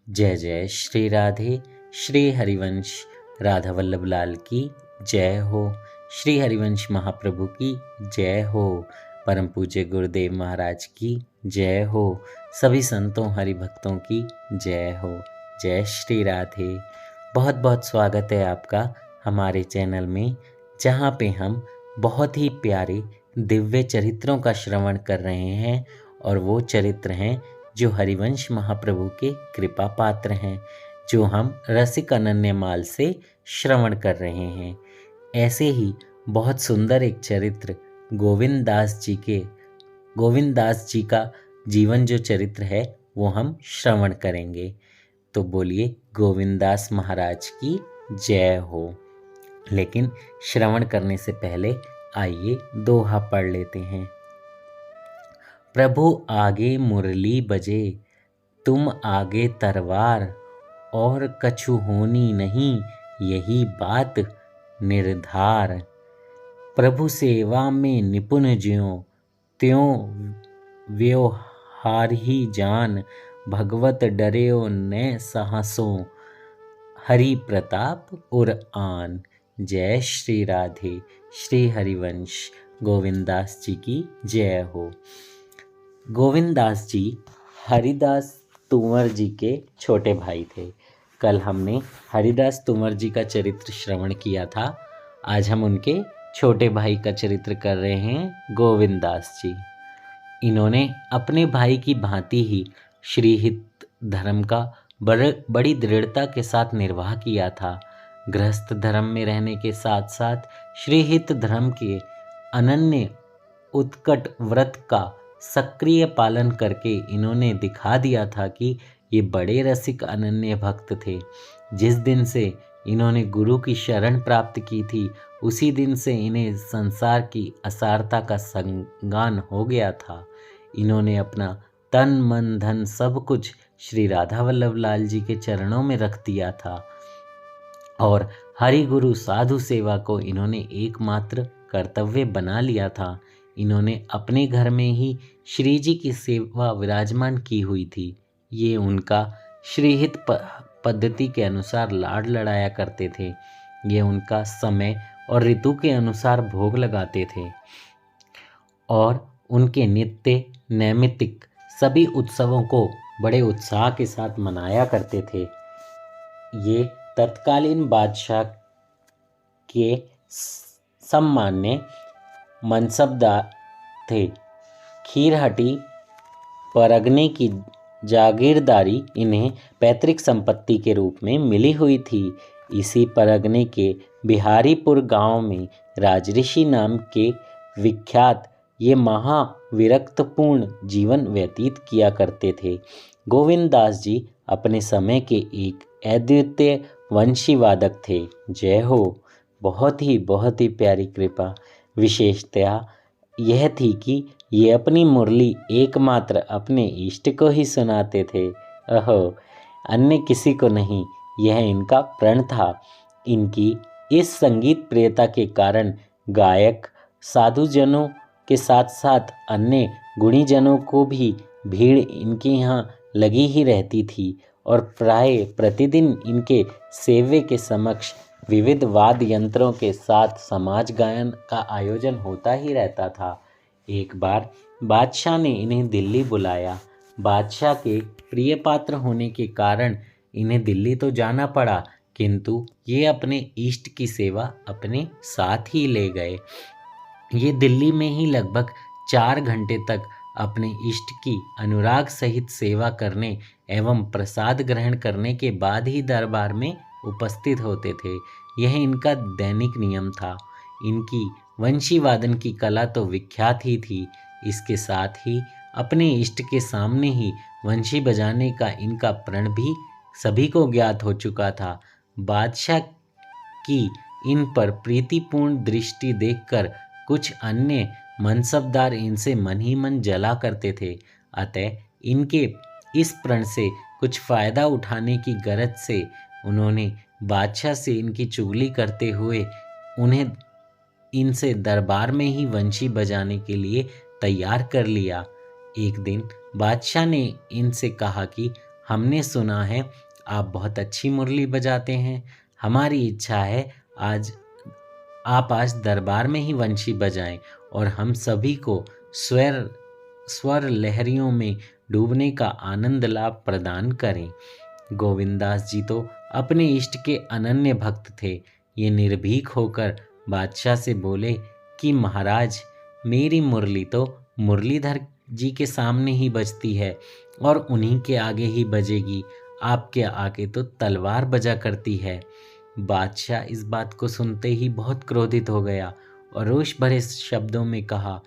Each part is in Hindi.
जय जय श्री राधे। श्री हरिवंश राधा वल्लभ लाल की जय हो। श्री हरिवंश महाप्रभु की जय हो। परम पूज्य गुरुदेव महाराज की जय हो। सभी संतों हरि भक्तों की जय हो। जय श्री राधे। बहुत बहुत स्वागत है आपका हमारे चैनल में, जहाँ पे हम बहुत ही प्यारे दिव्य चरित्रों का श्रवण कर रहे हैं। और वो चरित्र हैं जो हरिवंश महाप्रभु के कृपा पात्र हैं, जो हम रसिक अनन्यमाल से श्रवण कर रहे हैं। ऐसे ही बहुत सुंदर एक चरित्र गोविंद दास जी का जीवन जो चरित्र है वो हम श्रवण करेंगे। तो बोलिए गोविंद दास महाराज की जय हो। लेकिन श्रवण करने से पहले आइए दोहा पढ़ लेते हैं। प्रभु आगे मुरली बजे, तुम आगे तलवार, और कछु होनी नहीं, यही बात निर्धार। प्रभु सेवा में निपुण ज्यों, त्यों व्यवहार ही जान, भगवत डर्यो न साहसों, हरि प्रताप उर आन। जय श्री राधे। श्री हरिवंश गोविंद दास जी की जय हो। गोविंद दास जी हरिदास तूंवर जी के छोटे भाई थे। कल हमने हरिदास तूंवर जी का चरित्र श्रवण किया था। आज हम उनके छोटे भाई का चरित्र कर रहे हैं, गोविंद दास जी। इन्होंने अपने भाई की भांति ही श्रीहित धर्म का बड़ी दृढ़ता के साथ निर्वाह किया था। गृहस्थ धर्म में रहने के साथ साथ श्रीहित धर्म के अनन्य उत्कट व्रत का सक्रिय पालन करके इन्होंने दिखा दिया था कि ये बड़े रसिक अनन्य भक्त थे। जिस दिन से इन्होंने गुरु की शरण प्राप्त की थी, उसी दिन से इन्हें संसार की असारता का संज्ञान हो गया था। इन्होंने अपना तन मन धन सब कुछ श्री राधा वल्लभ लाल जी के चरणों में रख दिया था और हरि गुरु साधु सेवा को इन्होंने एकमात्र कर्तव्य बना लिया था। इन्होंने अपने घर में ही श्री जी की सेवा विराजमान की हुई थी। ये उनका श्रीहित पद्धति के अनुसार लाड लड़ाया करते थे। ये उनका समय और ऋतु के अनुसार भोग लगाते थे और उनके नित्य नैमित्तिक सभी उत्सवों को बड़े उत्साह के साथ मनाया करते थे। ये तत्कालीन बादशाह के सम्मान्य मनसबदार थे। खीरहटी परगने की जागीरदारी इन्हें पैतृक संपत्ति के रूप में मिली हुई थी। इसी परगने के बिहारीपुर गांव में राजऋषि नाम के विख्यात ये महाविरक्तपूर्ण जीवन व्यतीत किया करते थे। गोविंद दास जी अपने समय के एक अद्वितीय वंशी वादक थे। जय हो। बहुत ही प्यारी कृपा विशेषता यह थी कि ये अपनी मुरली एकमात्र अपने इष्ट को ही सुनाते थे। अहो, अन्य किसी को नहीं, यह इनका प्रण था। इनकी इस संगीत प्रियता के कारण गायक साधुजनों के साथ साथ अन्य गुणीजनों को भी भीड़ इनके यहाँ लगी ही रहती थी और प्राय प्रतिदिन इनके सेव्य के समक्ष विविध वाद्य यंत्रों के साथ समाज गायन का आयोजन होता ही रहता था। एक बार बादशाह ने इन्हें दिल्ली बुलाया। बादशाह के प्रिय पात्र होने के कारण इन्हें दिल्ली तो जाना पड़ा, किंतु ये अपने इष्ट की सेवा अपने साथ ही ले गए। ये दिल्ली में ही लगभग 4 घंटे तक अपने इष्ट की अनुराग सहित सेवा करने एवं प्रसाद ग्रहण करने के बाद ही दरबार में उपस्थित होते थे। यह इनका दैनिक नियम था। इनकी वंशी वादन की कला तो विख्यात ही थी, इसके साथ ही अपने इष्ट के सामने ही वंशी बजाने का इनका प्रण भी सभी को ज्ञात हो चुका था। बादशाह की इन पर प्रीतिपूर्ण दृष्टि देखकर कुछ अन्य मनसबदार इनसे मन ही मन जला करते थे। अतः इनके इस प्रण से कुछ फायदा उठाने की गरज से उन्होंने बादशाह से इनकी चुगली करते हुए उन्हें इनसे दरबार में ही वंशी बजाने के लिए तैयार कर लिया। एक दिन बादशाह ने इनसे कहा कि हमने सुना है आप बहुत अच्छी मुरली बजाते हैं। हमारी इच्छा है आप आज दरबार में ही वंशी बजाएं और हम सभी को स्वर लहरियों में डूबने का आनंद लाभ प्रदान करें। गोविंदास जी तो अपने इष्ट के अनन्य भक्त थे। ये निर्भीक होकर बादशाह से बोले कि महाराज, मेरी मुरली तो मुरलीधर जी के सामने ही बजती है और उन्हीं के आगे ही बजेगी, आपके आगे तो तलवार बजा करती है। बादशाह इस बात को सुनते ही बहुत क्रोधित हो गया और रोष भरे शब्दों में कहा,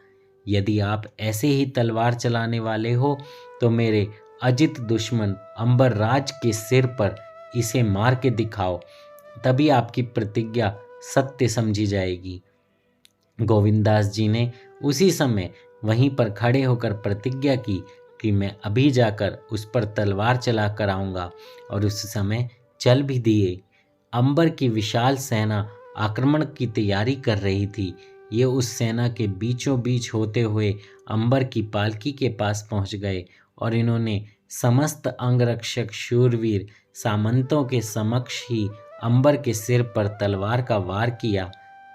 यदि आप ऐसे ही तलवार चलाने वाले हो तो मेरे अजित दुश्मन अंबर राज के सिर पर इसे मार के दिखाओ, तभी आपकी प्रतिज्ञा सत्य समझी जाएगी। गोविंदास जी ने उसी समय वहीं पर खड़े होकर प्रतिज्ञा की कि मैं अभी जाकर उस पर तलवार चला कर आऊँगा, और उस समय चल भी दिए। अंबर की विशाल सेना आक्रमण की तैयारी कर रही थी। ये उस सेना के बीचों बीच होते हुए अंबर की पालकी के पास पहुंच गए और इन्होंने समस्त अंगरक्षक शूरवीर सामंतों के समक्ष ही अंबर के सिर पर तलवार का वार किया।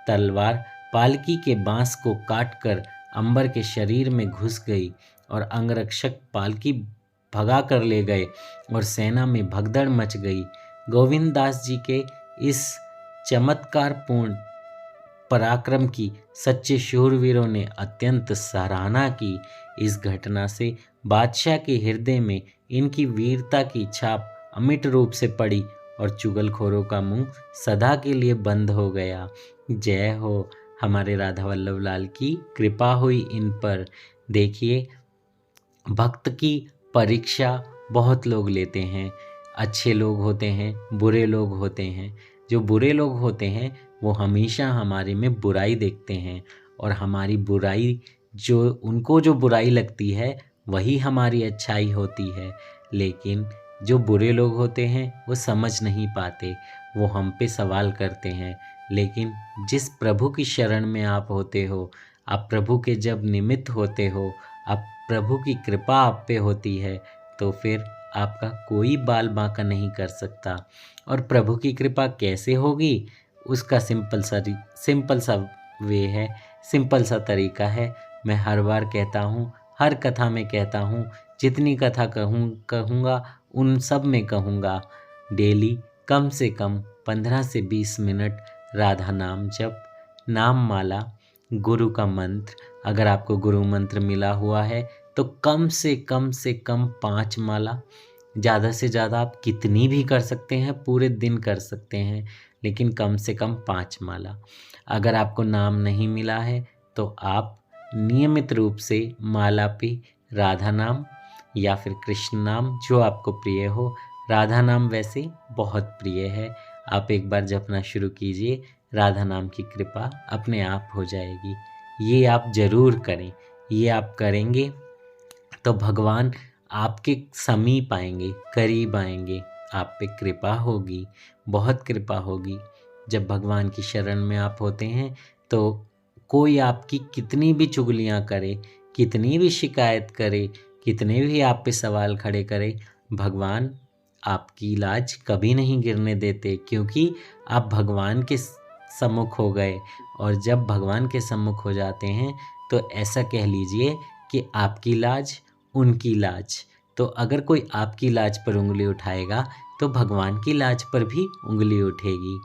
तलवार पालकी के बांस को काटकर अंबर के शरीर में घुस गई और अंगरक्षक पालकी भगा कर ले गए और सेना में भगदड़ मच गई। गोविंदास जी के इस चमत्कारपूर्ण पराक्रम की सच्चे शूरवीरों ने अत्यंत सराहना की। इस घटना से बादशाह के हृदय में इनकी वीरता की छाप अमिट रूप से पड़ी और चुगलखोरों का मुंह सदा के लिए बंद हो गया। जय हो, हमारे राधा वल्लभ लाल की कृपा हुई इन पर। देखिए, भक्त की परीक्षा बहुत लोग लेते हैं। अच्छे लोग होते हैं, बुरे लोग होते हैं। जो बुरे लोग होते हैं वो हमेशा हमारे में बुराई देखते हैं, और हमारी बुराई उनको जो बुराई लगती है वही हमारी अच्छाई होती है। लेकिन जो बुरे लोग होते हैं वो समझ नहीं पाते, वो हम पे सवाल करते हैं। लेकिन जिस प्रभु की शरण में आप होते हो, आप प्रभु के जब निमित्त होते हो, आप प्रभु की कृपा आप पे होती है, तो फिर आपका कोई बाल बांका नहीं कर सकता। और प्रभु की कृपा कैसे होगी, उसका सिंपल सा वे है, सिंपल सा तरीका है। मैं हर बार कहता हूँ, हर कथा में कहता हूँ, जितनी कथा कहूँगा उन सब में कहूँगा, डेली कम से कम 15 से 20 मिनट राधा नाम जप, नाम माला, गुरु का मंत्र। अगर आपको गुरु मंत्र मिला हुआ है तो कम से कम 5 माला, ज़्यादा से ज़्यादा आप कितनी भी कर सकते हैं, पूरे दिन कर सकते हैं, लेकिन कम से कम 5 माला। अगर आपको नाम नहीं मिला है तो आप नियमित रूप से माला पे राधा नाम या फिर कृष्ण नाम, जो आपको प्रिय हो। राधा नाम वैसे बहुत प्रिय है, आप एक बार जपना शुरू कीजिए, राधा नाम की कृपा अपने आप हो जाएगी। ये आप ज़रूर करें। ये आप करेंगे तो भगवान आपके समीप आएंगे, करीब आएंगे, आप पे कृपा होगी, बहुत कृपा होगी। जब भगवान की शरण में आप होते हैं तो कोई आपकी कितनी भी चुगलियाँ करे, कितनी भी शिकायत करे, कितने भी आप पे सवाल खड़े करे, भगवान आपकी लाज कभी नहीं गिरने देते, क्योंकि आप भगवान के सम्मुख हो गए। और जब भगवान के सम्मुख हो जाते हैं तो ऐसा कह लीजिए कि आपकी लाज उनकी लाज। तो अगर कोई आपकी लाज पर उंगली उठाएगा तो भगवान की लाज पर भी उंगली उठेगी।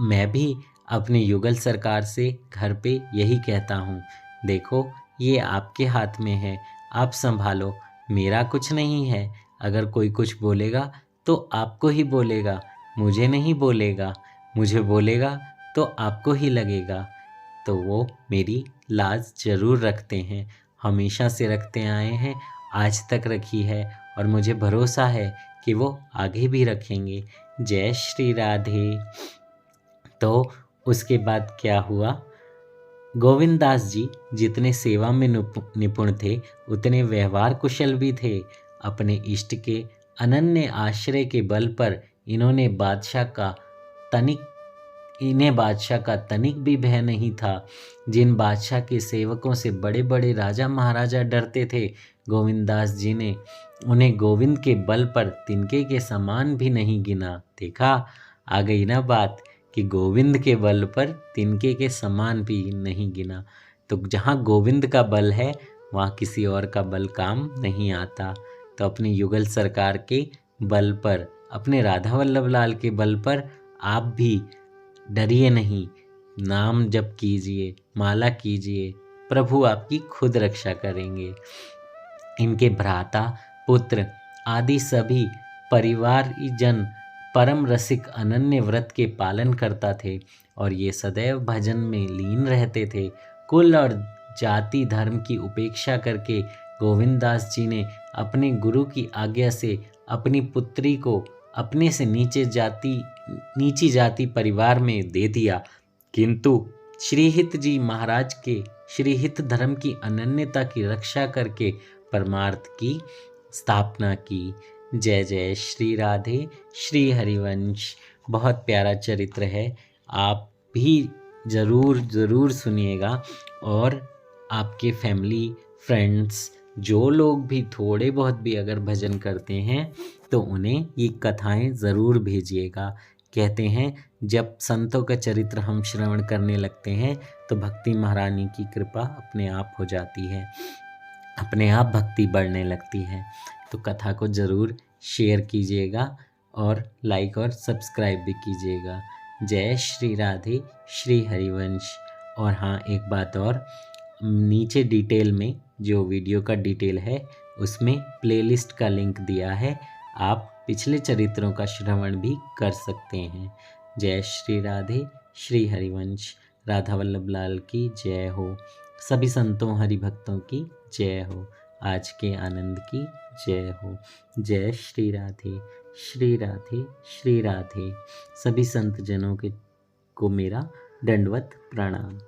मैं भी अपने युगल सरकार से घर पे यही कहता हूँ, देखो ये आपके हाथ में है, आप संभालो, मेरा कुछ नहीं है। अगर कोई कुछ बोलेगा तो आपको ही बोलेगा, मुझे नहीं बोलेगा। मुझे बोलेगा तो आपको ही लगेगा। तो वो मेरी लाज ज़रूर रखते हैं, हमेशा से रखते आए हैं, आज तक रखी है, और मुझे भरोसा है कि वो आगे भी रखेंगे। जय श्री राधे। तो उसके बाद क्या हुआ, गोविंदास जी जितने सेवा में निपुण थे उतने व्यवहार कुशल भी थे। अपने इष्ट के अनन्य आश्रय के बल पर इन्हें बादशाह का तनिक भी भय नहीं था। जिन बादशाह के सेवकों से बड़े बड़े राजा महाराजा डरते थे, गोविंदास जी ने उन्हें गोविंद के बल पर तिनके के समान भी नहीं गिना। देखा, आ गई ना बात कि गोविंद के बल पर तिनके के समान भी नहीं गिना। तो जहाँ गोविंद का बल है वहाँ किसी और का बल काम नहीं आता। तो अपनी युगल सरकार के बल पर, अपने राधा वल्लभ लाल के बल पर आप भी डरिए नहीं, नाम जप कीजिए, माला कीजिए, प्रभु आपकी खुद रक्षा करेंगे। इनके भ्राता, पुत्र आदि सभी परिवार जन परम रसिक अनन्य व्रत के पालन करता थे और ये सदैव भजन में लीन रहते थे। कुल और जाति धर्म की उपेक्षा करके गोविंददास जी ने अपने गुरु की आज्ञा से अपनी पुत्री को अपने से नीची जाति परिवार में दे दिया, किंतु श्रीहित जी महाराज के श्रीहित धर्म की अनन्यता की रक्षा करके परमार्थ की स्थापना की। जय जय श्री राधे श्री हरिवंश। बहुत प्यारा चरित्र है, आप भी ज़रूर सुनिएगा और आपके फैमिली फ्रेंड्स जो लोग भी थोड़े बहुत भी अगर भजन करते हैं तो उन्हें ये कथाएं ज़रूर भेजिएगा। कहते हैं जब संतों का चरित्र हम श्रवण करने लगते हैं तो भक्ति महारानी की कृपा अपने आप हो जाती है, अपने आप भक्ति बढ़ने लगती है। तो कथा को ज़रूर शेयर कीजिएगा और लाइक और सब्सक्राइब भी कीजिएगा। जय श्री राधे श्री हरिवंश। और हाँ, एक बात और, नीचे डिटेल में जो वीडियो का डिटेल है उसमें प्लेलिस्ट का लिंक दिया है, आप पिछले चरित्रों का श्रवण भी कर सकते हैं। जय श्री राधे श्री हरिवंश। राधा वल्लभ लाल की जय हो, सभी संतों हरि भक्तों की जय हो, आज के आनंद की जय हो। जय श्री राधे श्री राधे श्री राधे। सभी संत जनों को मेरा दंडवत प्रणाम।